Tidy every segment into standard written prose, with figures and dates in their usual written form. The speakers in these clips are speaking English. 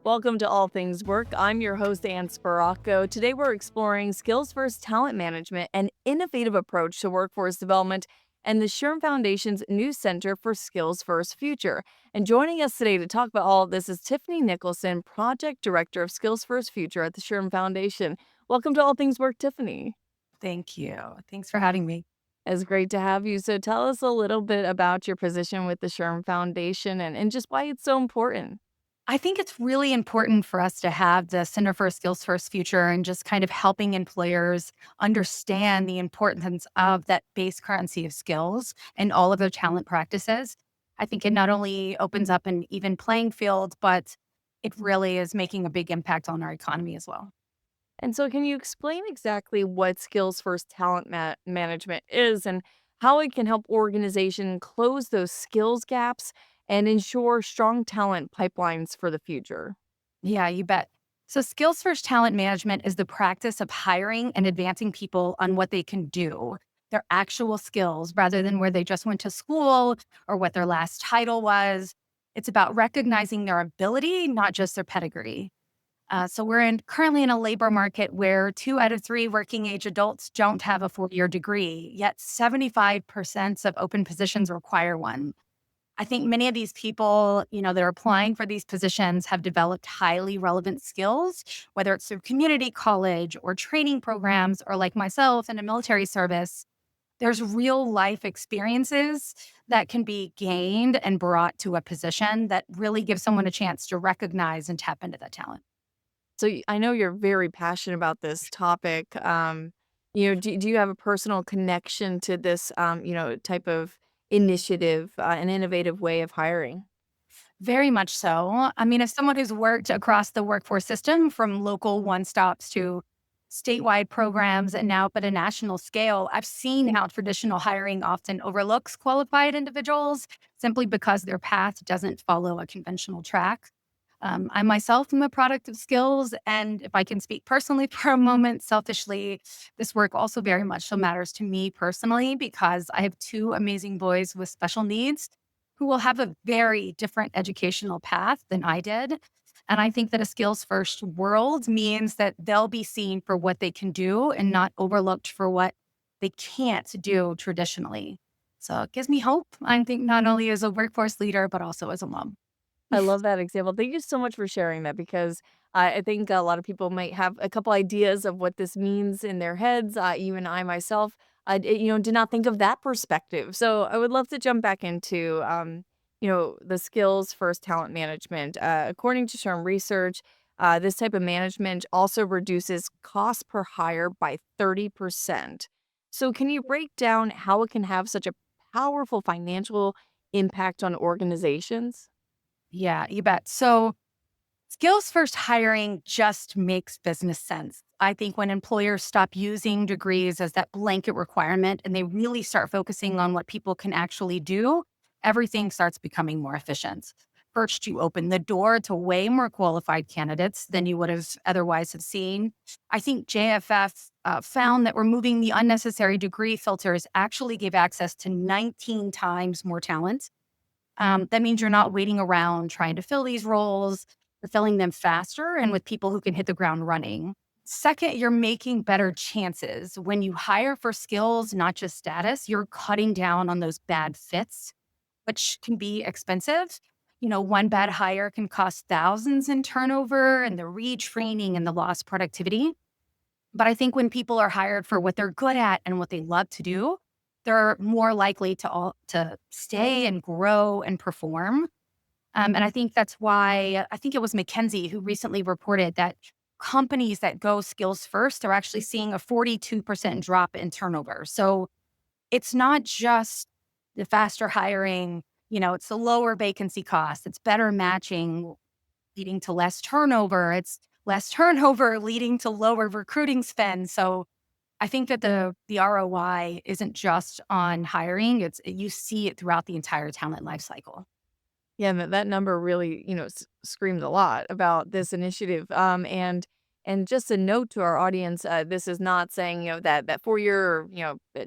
Welcome to All Things Work. I'm your host, Ann Sparacco. Today we're exploring SkillsFirst talent management, an innovative approach to workforce development, and the SHRM Foundation's new Center for SkillsFirst Future. And joining us today to talk about all of this is Tiffany Nicholson, Project Director of SkillsFirst Future at the SHRM Foundation. Welcome to All Things Work, Tiffany. Thank you. Thanks for having me. It's great to have you. So tell us a little bit about your position with the SHRM Foundation and just why it's so important. I think it's really important for us to have the Center for Skills First Future and just kind of helping employers understand the importance of that base currency of skills and all of their talent practices. I think it not only opens up an even playing field, but it really is making a big impact on our economy as well. And so, can you explain exactly what Skills First Talent Management is and how it can help organization close those skills gaps and ensure strong talent pipelines for the future? Yeah, you bet. So, skills first talent management is the practice of hiring and advancing people on what they can do, their actual skills, rather than where they just went to school or what their last title was. It's about recognizing their ability, not just their pedigree. So, we're currently in a labor market where 2 out of 3 working age adults don't have a 4-year degree, yet 75% of open positions require one. I think many of these people, that are applying for these positions have developed highly relevant skills, whether it's through community college or training programs, or like myself in a military service. There's real life experiences that can be gained and brought to a position that really gives someone a chance to recognize and tap into that talent. So, I know you're very passionate about this topic. Do you have a personal connection to this, type of initiative, an innovative way of hiring? Very much so. I mean, as someone who's worked across the workforce system from local one stops to statewide programs and now up at a national scale, I've seen how traditional hiring often overlooks qualified individuals simply because their path doesn't follow a conventional track. I myself am a product of skills. And if I can speak personally for a moment, selfishly, this work also very much so matters to me personally because I have 2 amazing boys with special needs who will have a very different educational path than I did. And I think that a skills first world means that they'll be seen for what they can do and not overlooked for what they can't do traditionally. So it gives me hope, I think, not only as a workforce leader, but also as a mom. I love that example. Thank you so much for sharing that because I think a lot of people might have a couple ideas of what this means in their heads. Even I myself, did not think of that perspective. So I would love to jump back into, the skills first talent management. According to SHRM research, this type of management also reduces cost per hire by 30%. So can you break down how it can have such a powerful financial impact on organizations? Yeah, you bet. So skills first hiring just makes business sense. I think when employers stop using degrees as that blanket requirement and they really start focusing on what people can actually do, everything starts becoming more efficient. First, you open the door to way more qualified candidates than you would have otherwise have seen. I think JFF found that removing the unnecessary degree filters actually gave access to 19 times more talent. That means you're not waiting around trying to fill these roles. You're filling them faster and with people who can hit the ground running. Second, you're making better chances. When you hire for skills, not just status, you're cutting down on those bad fits, which can be expensive. One bad hire can cost thousands in turnover and the retraining and the lost productivity. But I think when people are hired for what they're good at and what they love to do, they're more likely to stay and grow and perform. And I think that's why I think it was McKinsey who recently reported that companies that go skills first are actually seeing a 42% drop in turnover. So it's not just the faster hiring, it's the lower vacancy cost, it's better matching, leading to less turnover. It's less turnover leading to lower recruiting spend. So I think that the ROI isn't just on hiring. It's you see it throughout the entire talent life cycle. Yeah, that number really, screams a lot about this initiative. And just a note to our audience, this is not saying, that 4-year,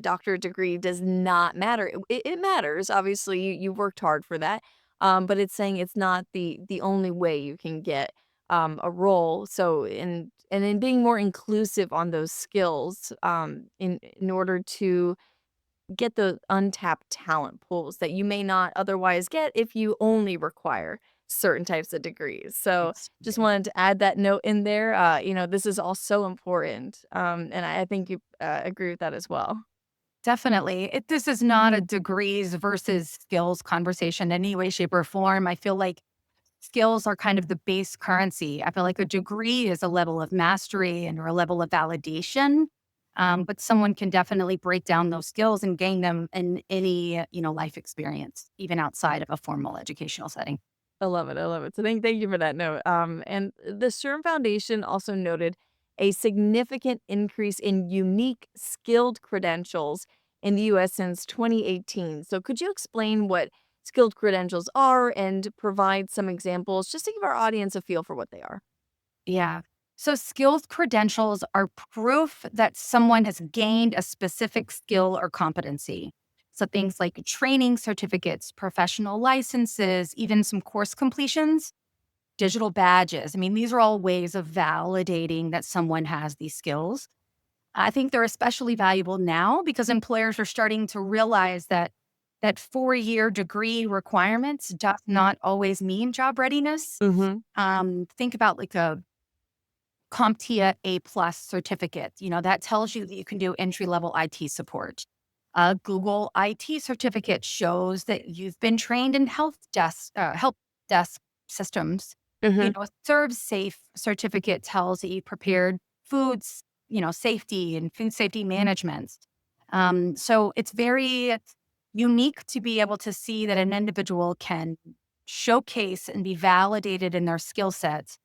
doctorate degree does not matter. It matters. Obviously, you worked hard for that. But it's saying it's not the only way you can get a role. So in being more inclusive on those skills, in order to get the untapped talent pools that you may not otherwise get if you only require certain types of degrees. So It's just wanted to add that note in there. This is all so important. And I think you agree with that as well. definitely. This is not a degrees versus skills conversation in any way, shape, or form. I feel like skills are kind of the base currency. I feel like a degree is a level of mastery and or a level of validation. But someone can definitely break down those skills and gain them in any, life experience, even outside of a formal educational setting. I love it. I love it. So thank you for that note. And the SHRM Foundation also noted a significant increase in unique skilled credentials in the US since 2018. So could you explain what skilled credentials are and provide some examples just to give our audience a feel for what they are? Yeah. So skills credentials are proof that someone has gained a specific skill or competency. So things like training certificates, professional licenses, even some course completions, digital badges. I mean, these are all ways of validating that someone has these skills. I think they're especially valuable now because employers are starting to realize that 4-year degree requirements does not always mean job readiness. Mhm. Think about like a CompTIA A+ certificate. That tells you that you can do entry level IT support. A Google IT certificate shows that you've been trained in help desk systems. Mhm. A Serve Safe certificate tells that you prepared foods, safety and food safety management. So it's very unique to be able to see that an individual can showcase and be validated in their skill sets.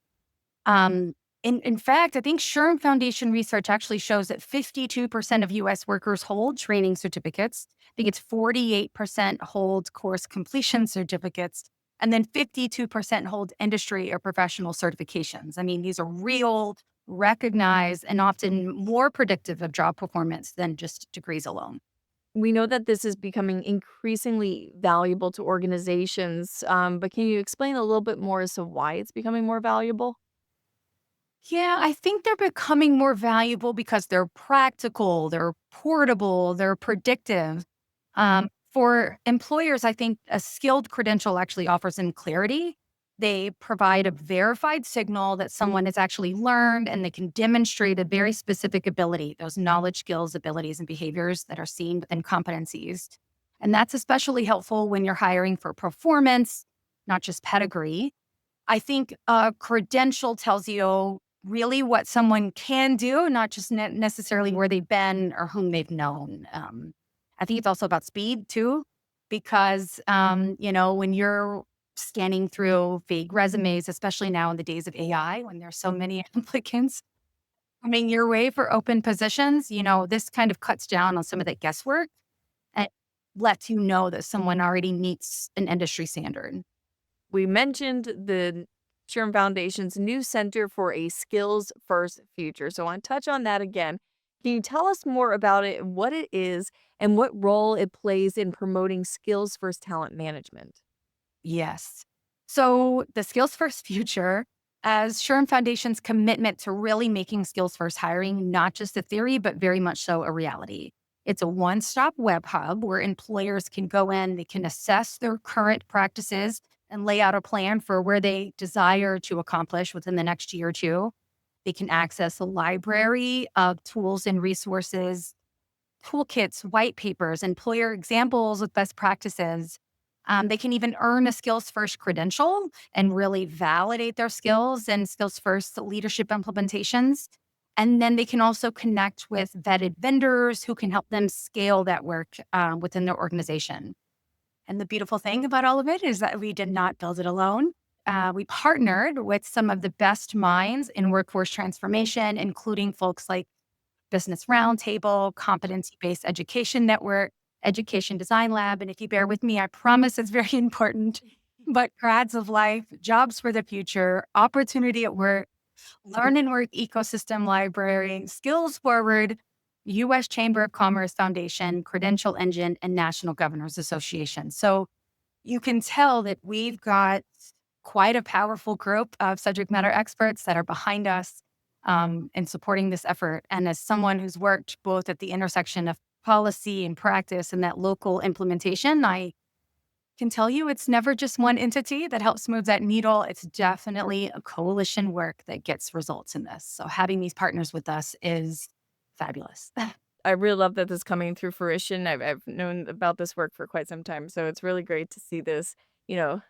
In fact, I think SHRM Foundation research actually shows that 52% of US workers hold training certificates. I think it's 48% hold course completion certificates, and then 52% hold industry or professional certifications. I mean, these are real, recognized, and often more predictive of job performance than just degrees alone. We know that this is becoming increasingly valuable to organizations, but can you explain a little bit more as to why it's becoming more valuable? Yeah, I think they're becoming more valuable because they're practical, they're portable, they're predictive. For employers, I think a skilled credential actually offers them clarity. They provide a verified signal that someone has actually learned and they can demonstrate a very specific ability, those knowledge, skills, abilities, and behaviors that are seen within competencies. And that's especially helpful when you're hiring for performance, not just pedigree. I think a credential tells you really what someone can do, not just necessarily where they've been or whom they've known. I think it's also about speed too, because when you're scanning through fake resumes, especially now in the days of AI, when there's so many applicants coming your way for open positions, this kind of cuts down on some of the guesswork and lets you know that someone already meets an industry standard. We mentioned the SHRM Foundation's new Center for a Skills First Future. So I want to touch on that again. Can you tell us more about it, what it is, and what role it plays in promoting skills first talent management? Yes. So the Skills First Future, as SHRM Foundation's commitment to really making skills first hiring not just a theory, but very much so a reality. It's a one-stop web hub where employers can go in, they can assess their current practices and lay out a plan for where they desire to accomplish within the next year or two. They can access a library of tools and resources, toolkits, white papers, employer examples with best practices. They can even earn a skills first credential and really validate their skills and skills first leadership implementations. And then they can also connect with vetted vendors who can help them scale that work within their organization. And the beautiful thing about all of it is that we did not build it alone. We partnered with some of the best minds in workforce transformation, including folks like Business Roundtable, Competency Based Education Network, Education Design Lab. And if you bear with me, I promise it's very important. But Grads of Life, Jobs for the Future, Opportunity at Work, Learn and Work Ecosystem Library, Skills Forward, US Chamber of Commerce Foundation, Credential Engine, and National Governors Association. So you can tell that we've got quite a powerful group of subject matter experts that are behind us in supporting this effort. And as someone who's worked both at the intersection of policy and practice and that local implementation, I can tell you it's never just one entity that helps move that needle. It's definitely a coalition work that gets results in this. So having these partners with us is fabulous. I really love that this is coming through fruition. I've known about this work for quite some time, so it's really great to see this, you know,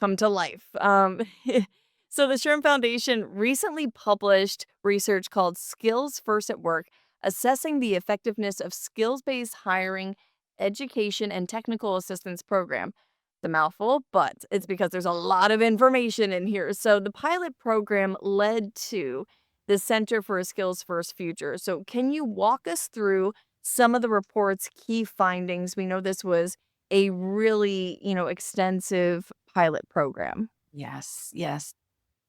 come to life. So the SHRM Foundation recently published research called Skills First at Work, assessing the effectiveness of skills-based hiring, education, and technical assistance program. It's a mouthful, but it's because there's a lot of information in here. So the pilot program led to the Center for a Skills First Future. So can you walk us through some of the report's key findings? We know this was a really, extensive pilot program. Yes, yes.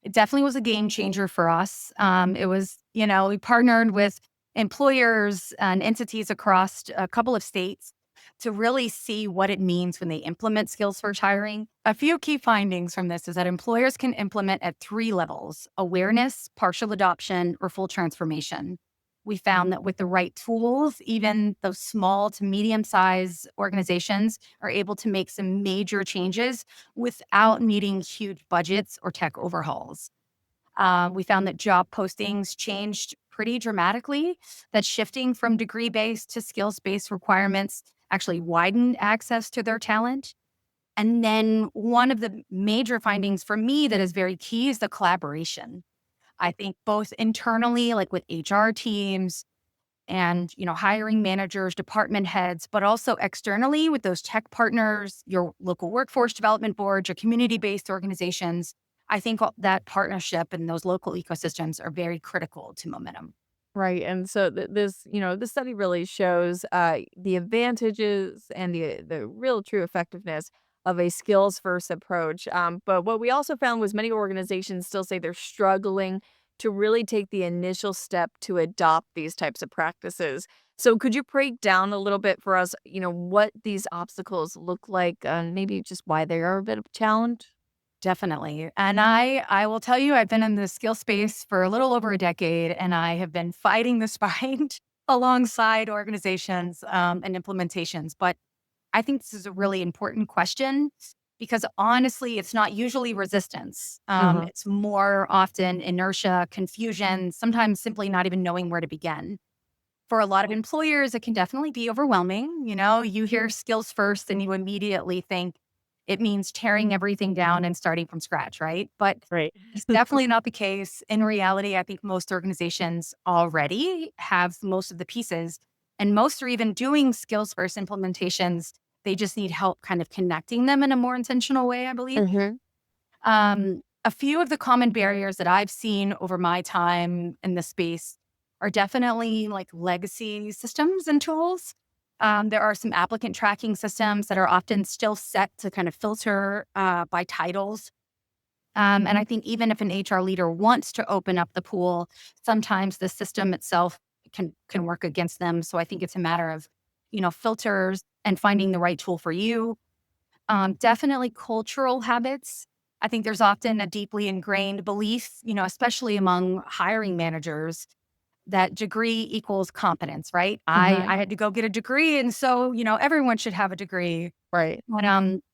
It definitely was a game changer for us. It was, we partnered with employers and entities across a couple of states to really see what it means when they implement skills first hiring. A few key findings from this is that employers can implement at three levels: awareness, partial adoption, or full transformation. We found that with the right tools, even those small to medium sized organizations are able to make some major changes without needing huge budgets or tech overhauls. We found that job postings changed pretty dramatically, that shifting from degree based to skills based requirements actually widened access to their talent. And then one of the major findings for me that is very key is the collaboration. I think both internally, like with HR teams and, hiring managers, department heads, but also externally with those tech partners, your local workforce development boards, your community-based organizations. I think that partnership and those local ecosystems are very critical to momentum. Right. And so this study really shows the advantages and the real true effectiveness of a skills first approach. But what we also found was many organizations still say they're struggling to really take the initial step to adopt these types of practices. So could you break down a little bit for us, what these obstacles look like and maybe just why they are a bit of a challenge? Definitely. And I will tell you, I've been in the skill space for a little over a decade, and I have been fighting this fight alongside organizations and implementations. But I think this is a really important question because honestly, it's not usually resistance. Uh-huh. It's more often inertia, confusion, sometimes simply not even knowing where to begin. For a lot of employers, it can definitely be overwhelming. You hear skills first and you immediately think it means tearing everything down and starting from scratch, right? But Right. it's definitely not the case. In reality, I think most organizations already have most of the pieces, and most are even doing skills first implementations. They just need help kind of connecting them in a more intentional way, I believe. Hmm. A few of the common barriers that I've seen over my time in the space are definitely like legacy systems and tools. There are some applicant tracking systems that are often still set to kind of filter by titles. And I think even if an HR leader wants to open up the pool, sometimes the system itself can work against them. So I think it's a matter of, filters and finding the right tool for you. Definitely cultural habits. I think there's often a deeply ingrained belief, especially among hiring managers, that degree equals competence, right? Hmm. I had to go get a degree, and so everyone should have a degree. Right. But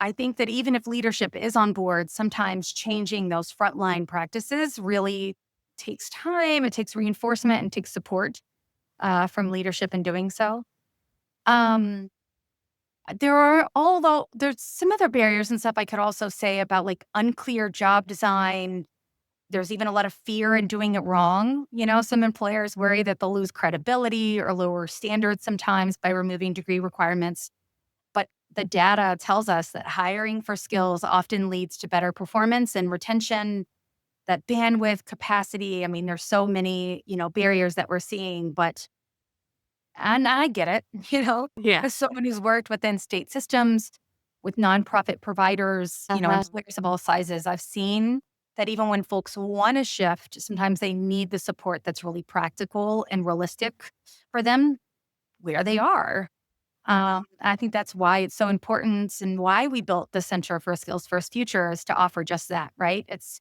I think that even if leadership is on board, sometimes changing those frontline practices really takes time. It takes reinforcement and takes support from leadership in doing so. Um, although there's some other barriers and stuff I could also say about like unclear job design. There's even a lot of fear in doing it wrong. Some employers worry that they'll lose credibility or lower standards sometimes by removing degree requirements. But the data tells us that hiring for skills often leads to better performance and retention, that bandwidth, capacity. I mean, there's so many, barriers that we're seeing, and I get it, Yeah. as someone who's worked within state systems, with nonprofit providers, Uh-huh. employers of all sizes, I've seen that even when folks want to shift, sometimes they need the support that's really practical and realistic for them where they are. I think that's why it's so important and why we built the Center for Skills First Future is to offer just that, right? It's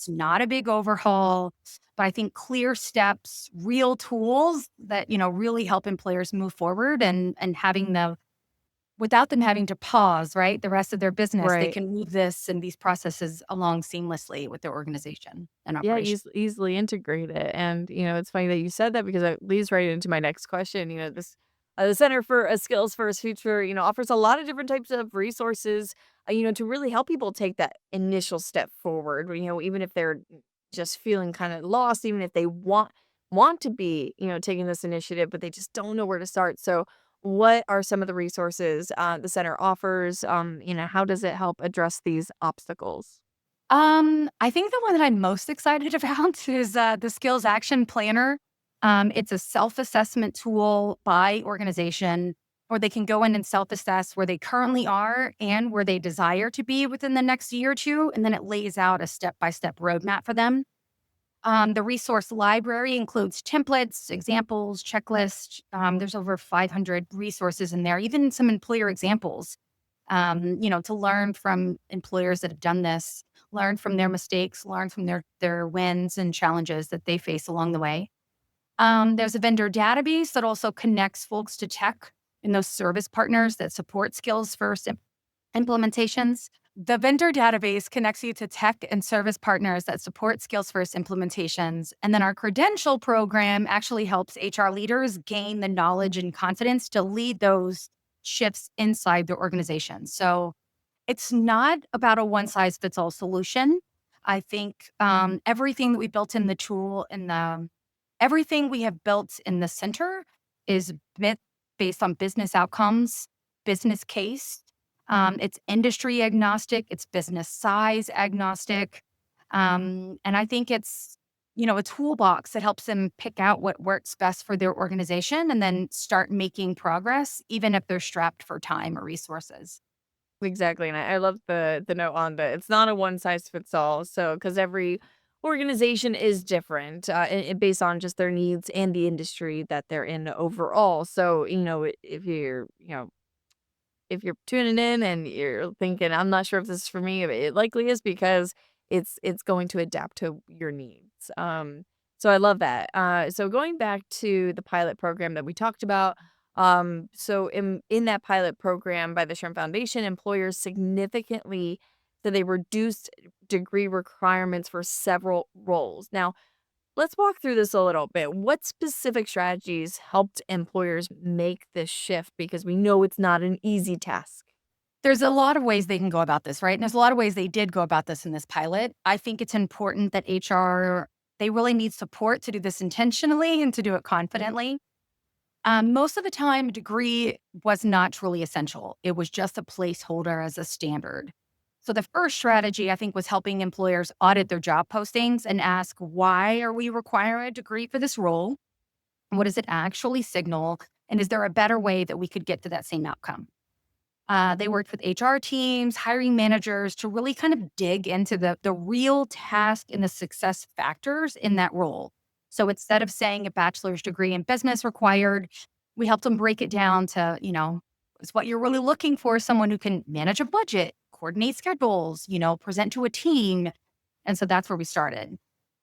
not a big overhaul, but I think clear steps, real tools that, really help employers move forward and having them without them having to pause, right? The rest of their business, they Right. can move this and these processes along seamlessly with their organization and Yeah, operation. easily integrate it, and, it's funny that you said that because it leads right into my next question. The Center for a Skills First Future, offers a lot of different types of resources, to really help people take that initial step forward, even if they're just feeling kinda lost, even if they want to be, taking this initiative, but they just don't know where to start. So, what are some of the resources, the center offers? How does it help address these obstacles? I think the one that I'm most excited about is the Skills Action Planner. It's a self-assessment tool by organization where they can go in and self-assess where they currently are and where they desire to be within the next year or two, and then it lays out a step-by-step roadmap for them. The resource library includes templates, examples, checklists. There's over 500 resources in there, even some employer examples, to learn from employers that have done this, learn from their mistakes, learn from their wins and challenges that they face along the way. There's a vendor database that also connects folks to tech and those service partners that support skills first implementations. The vendor database connects you to tech and service partners that support skills first implementations. And then our credential program actually helps HR leaders gain the knowledge and confidence to lead those shifts inside their organization. So it's not about a one size fits all solution. I think everything that we built in the tool and everything we have built in the center is based on business outcomes, business case. It's industry agnostic, it's business size agnostic. And I think it's, a toolbox that helps them pick out what works best for their organization and then start making progress, even if they're strapped for time or resources. Exactly, and I love the note on that it's not a one size fits all. So, because every organization is different, based on just their needs and the industry that they're in overall. So, if you're tuning in and you're thinking, "I'm not sure if this is for me," it likely is because it's going to adapt to your needs. So I love that. So going back to the pilot program that we talked about, so in that pilot program by the SHRM Foundation, employers significantly so they reduced degree requirements for several roles. Now, let's walk through this a little bit. What specific strategies helped employers make this shift? Because we know it's not an easy task. There's a lot of ways they can go about this, right? And there's a lot of ways they did go about this in this pilot. I think it's important that HR, they really need support to do this intentionally and to do it confidently. Most of the time, a degree was not truly essential. It was just a placeholder as a standard. So the first strategy, I think, was helping employers audit their job postings and ask, why are we requiring a degree for this role? What does it actually signal? And is there a better way that we could get to that same outcome? They worked with HR teams, hiring managers to really kind of dig into the real task and the success factors in that role. So instead of saying a bachelor's degree in business required, we helped them break it down to, is what you're really looking for someone who can manage a budget, coordinate schedules, present to a team. And so that's where we started.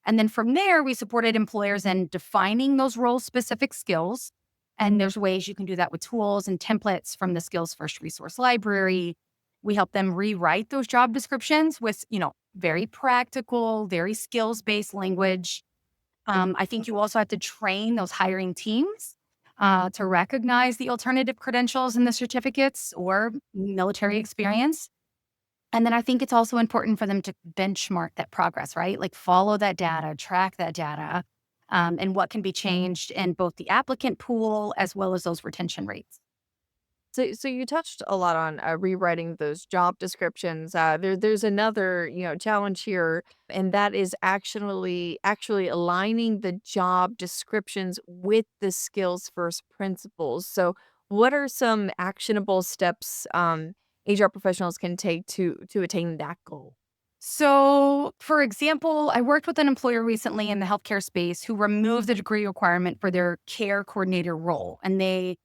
And then from there, we supported employers in defining those role specific skills. And there's ways you can do that with tools and templates from the Skills First resource library. We help them rewrite those job descriptions with, very practical, very skills based language. I think you also have to train those hiring teams to recognize the alternative credentials in the certificates or military experience. And then I think it's also important for them to benchmark that progress, right? Like follow that data, track that data, and what can be changed in both the applicant pool as well as those retention rates. So you touched a lot on rewriting those job descriptions. There's another challenge here, and that is actually aligning the job descriptions with the skills first principles. So what are some actionable steps HR professionals can take to attain that goal? So, for example, I worked with an employer recently in the healthcare space who removed the degree requirement for their care coordinator role. And they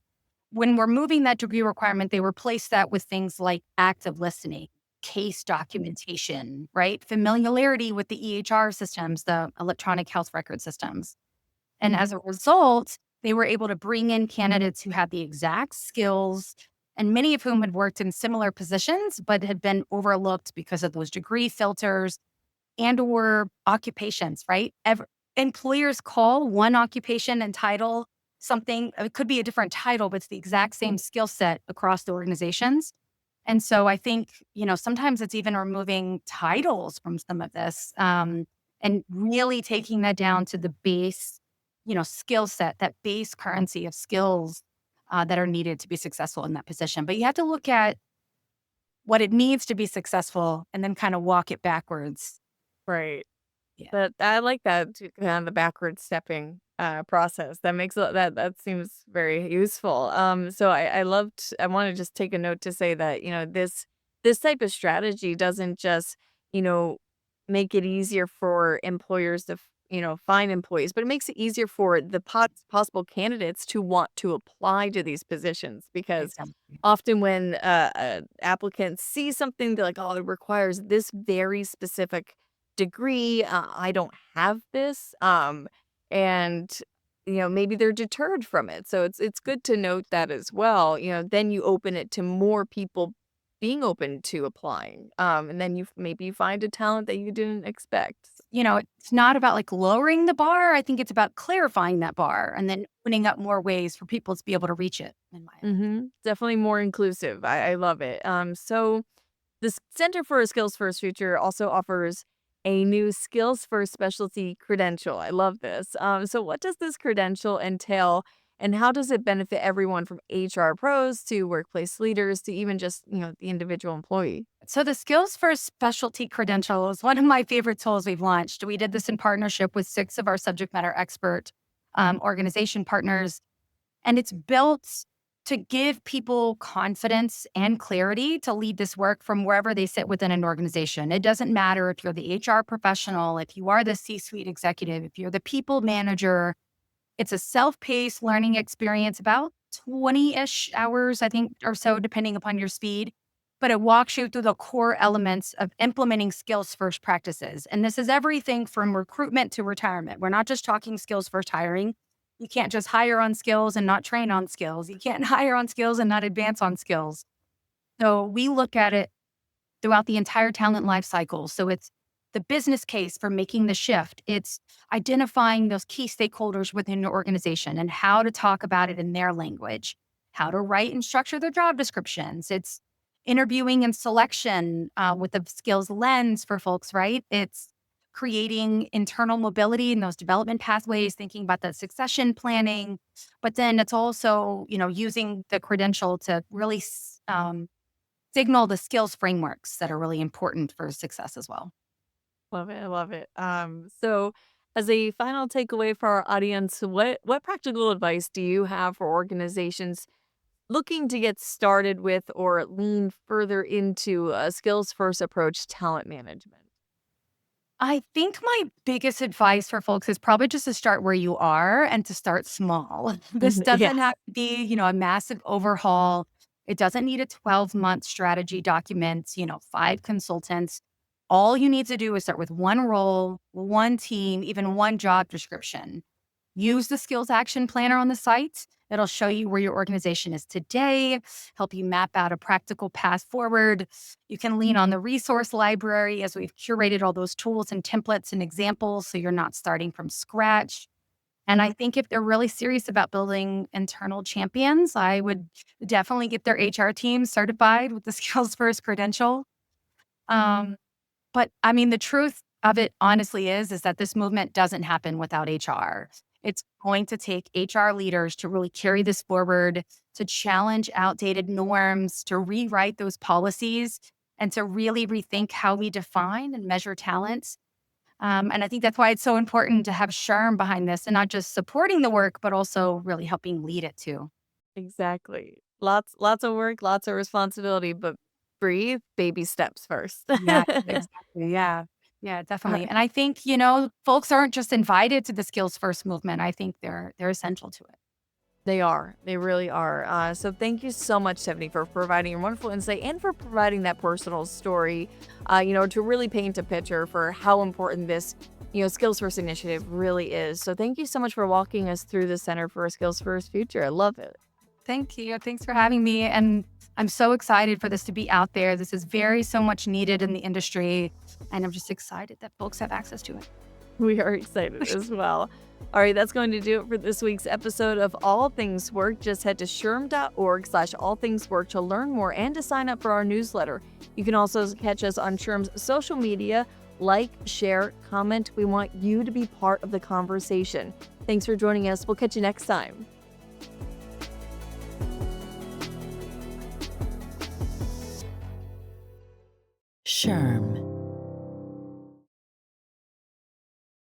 when we're moving that degree requirement, they replace that with things like active listening, case documentation, right? Familiarity with the EHR systems, the electronic health record systems. And as a result, they were able to bring in candidates who had the exact skills and many of whom had worked in similar positions, but had been overlooked because of those degree filters and or occupations, right? Employers call one occupation and title something, it could be a different title, but it's the exact same skill set across the organizations. And so I think, sometimes it's even removing titles from some of this, and really taking that down to the base, skill set, that base currency of skills that are needed to be successful in that position. But you have to look at what it needs to be successful and then kind of walk it backwards. Right. Yeah. That I like that too, kinda the backward stepping, process. That makes that seems very useful. So I wanna just take a note to say that, this type of strategy doesn't just, you know, make it easier for employers to find employees, but it makes it easier for the possible candidates to want to apply to these positions because Exactly. often when, applicants see something, they're like, "Oh, it requires this very specific degree, I don't have this, and, maybe they're deterred from it, so it's good to note that as well, then you open it to more people being open to applying, and then maybe you find a talent that you didn't expect. It's not about like lowering the bar. I think it's about clarifying that bar and then opening up more ways for people to be able to reach it, in my opinion. Mhm, definitely more inclusive, I love it, so the Center for a Skills First Future also offers a new Skills First specialty credential. I love this. So, what does this credential entail, and how does it benefit everyone from HR pros to workplace leaders to even just the individual employee? So the Skills First Specialty Credential is one of my favorite tools we've launched. We did this in partnership with 6 of our subject matter expert organization partners, and it's built to give people confidence and clarity to lead this work from wherever they sit within an organization. It doesn't matter if you're the HR professional, if you are the C-suite executive, if you're the people manager. It's a self-paced learning experience, about 20-ish hours, I think, or so, depending upon your speed. But it walks you through the core elements of implementing skills first practices. And this is everything from recruitment to retirement. We're not just talking skills first hiring. You can't just hire on skills and not train on skills. You can't hire on skills and not advance on skills. So we look at it throughout the entire talent life cycle. So it's the business case for making the shift. It's identifying those key stakeholders within your organization and how to talk about it in their language, how to write and structure their job descriptions. It's interviewing and selection with a skills lens for folks, right? It's creating internal mobility and those development pathways, thinking about the succession planning. But then it's also, using the credential to really signal the skills frameworks that are really important for success as well. Love it, I love it. So as a final takeaway for our audience, what practical advice do you have for organizations looking to get started with or lean further into a skills first approach talent management? I think my biggest advice for folks is probably just to start where you are and to start small. This Mhm, doesn't yes. have to be, a massive overhaul. It doesn't need a 12-month strategy document, 5 consultants. All you need to do is start with one role, one team, even one job description. Use the skills action planner on the site. It'll show you where your organization is today, help you map out a practical path forward. You can lean on the resource library as we've curated all those tools and templates and examples so you're not starting from scratch. And I think if they're really serious about building internal champions, I would definitely get their HR team certified with the Skills First credential. Um, but I mean, the truth of it honestly is that this movement doesn't happen without HR. It's going to take HR leaders to really carry this forward, to challenge outdated norms, to rewrite those policies, and to really rethink how we define and measure talent. And I think that's why it's so important to have SHRM behind this and not just supporting the work, but also really helping lead it too. Exactly. Lots of work, lots of responsibility, but breathe, baby steps first. Yeah, exactly. Yeah. Yeah, definitely. And I think, folks aren't just invited to the skills first movement. I think they're essential to it. They are. They really are. So thank you so much, Tiffany, for providing your wonderful insight and for providing that personal story, to really paint a picture for how important this, Skills First initiative really is. So thank you so much for walking us through the Center for a Skills First Future. I love it. Thank you. Thanks for having me. And I'm so excited for this to be out there. This is very so much needed in the industry. And I'm just excited that folks have access to it. We are excited as well. All right, that's going to do it for this week's episode of All Things Work. Just head to shrm.org/allthingswork to learn more and to sign up for our newsletter. You can also catch us on SHRM's social media. Like, share, comment. We want you to be part of the conversation. Thanks for joining us. We'll catch you next time. SHRM.